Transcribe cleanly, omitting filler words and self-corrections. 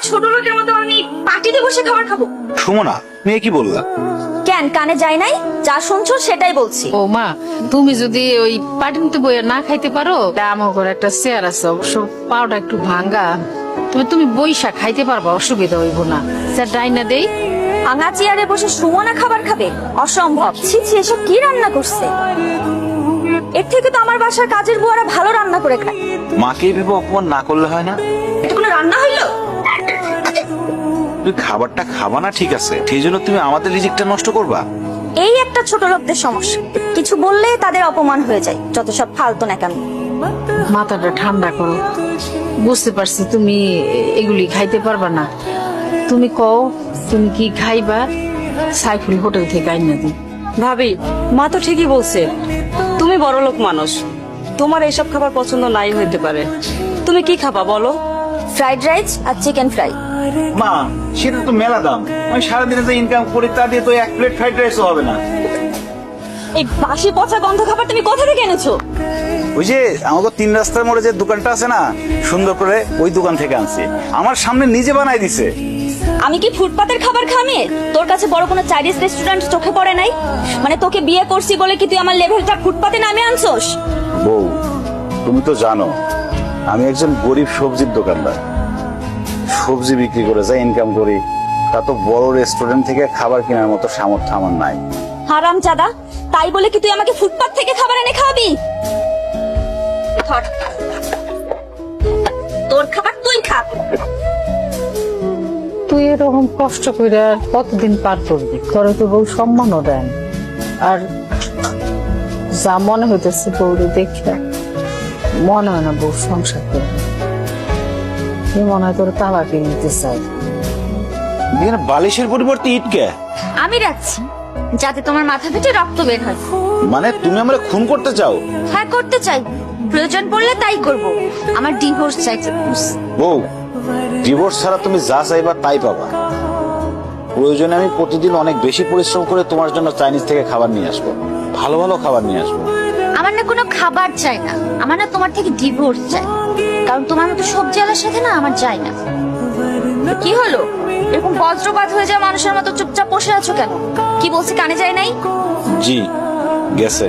ছোট লোকের মতো আমি পার্টিতে বসে খাবার খাবো? সুমনা, মেয়ে কি বললা? কেন কানে যায় নাই? যা শুনছো সেটাই বলছি। ও মা, তুমি যদি ওই পাটিতে বইয়া না খাইতে পারো, আমার ঘরে একটা চেয়ার আছে, অবশ্য পাওটা একটু ভাঙ্গা, তবে তুমি বইসা খাইতে পারবা, অসুবিধা হইব না। স্যার ডাইনা দেই। ভাঙা চেয়ারে বসে সুমনা খাবার খাবে? অসম্ভব। ছি ছি, এসব কি রান্না করছে? এর থেকে তো আমার বাসার কাজের বুয়ারা ভালো রান্না করে খায়। মাকে ভেবে অপমান না করলে হয় না? এটা কোনো রান্না হইলো? তুই খাবারটা খাবা না ঠিক আছে, সেই জন্য তুমি আমাদের রিজিকটা নষ্ট করবা? এই একটা ছোট লোকদের সমস্যা, কিছু বললে তাদের অপমান হয়ে যায়। যত সব ফালতু ন্যাকামি। মাথাটা ঠান্ডা করো, বুঝতে পারছি তুমি এগুলি খাইতে পারবা না। তুমি কও তুমি কি খাইবা, সাইফুল হোটেল থেকে আইনা দিই। ভাবি, মা তো ঠিকই বলছে, তুমি বড় লোক মানুষ, তোমার এইসব খাবার পছন্দ নাই হইতে পারে। তুমি কি খাবা বলো? ফ্রাইড রাইস আর চিকেন ফ্রাই। মা, সেটা তো মেলা দাম। আমি সারাদিনে যে ইনকাম করি তা দিয়ে তো এক প্লেট ফ্রাইড রাইসও হবে না। এই বাসি পচা গন্ধ খাবার তুমি কোথা থেকে এনেছো? ওই যে আমাকে 3 রাস্তার মোড়ে যে দোকানটা আছে না, সুন্দর করে ওই দোকান থেকে আনছি। আমার সামনে নিজে বানাই দিছে। আমি কি ফুটপাতের খাবার খামে? তোর কাছে বড় কোনো চাইনিজ রেস্টুরেন্ট চোখে পড়ে নাই? মানে তোকে বিয়ে করছি বলে কি তুই আমার লেভেলটা ফুটপাতে নামে আনছোস? বউ, তুমি তো জানো আমি একজন গরিব সবজির দোকানদার। সবজি বিক্রি করে যা ইনকাম করি তা তো বড় রেস্টুরেন্ট থেকে খাবার কেনার মতো সামর্থ্য আমার নাই। হারাম জাদা, তাই বলে কি তুই আমাকে ফুটপাত থেকে খাবার এনে খাওয়াবি? ধর, তোর খাবার তুই খা। তুই এরকম কষ্ট করে আর কতদিন পার করবি? তোর তো বউ সম্মানও দেন, আর যা মনে হইতেছে বউরে দেখে মনে হয় না বউ সংসার করবে। কি মনে হয় তোর তালাকে নিতে চাই। এখানে বালিশের পরিবর্তে ইটকে? আমি রাখছি যাতে তোমার মাথা ফেটে রক্ত বের হয়। মানে তুমি আমরা খুন করতে চাও? হ্যাঁ, করতে চাই, প্রয়োজন পড়লে তাই করব। আমার ডিভোর্স চাই। বউ, ডিভোর্স ছাড়া তুমি যা চাইবা তাই পাবা। প্রয়োজনে আমি প্রতিদিন অনেক বেশি পরিশ্রম করে তোমার জন্য চাইনিজ থেকে খাবার নিয়ে আসবো, ভালো ভালো খাবার নিয়ে আসবো। আমার না কোনো খাবার চাই না, আমার না তোমার থেকে ডিভোর্স চাই। কারণ তোমার মতো সবজি আলার সাথে না আমার যায় না। কি হলো, এরকম বজ্রপাত হয়ে যাওয়া মানুষের মতো চুপচাপ বসে আছো কেন? কি বলছি কানে যায় নাই? জি, গেছে।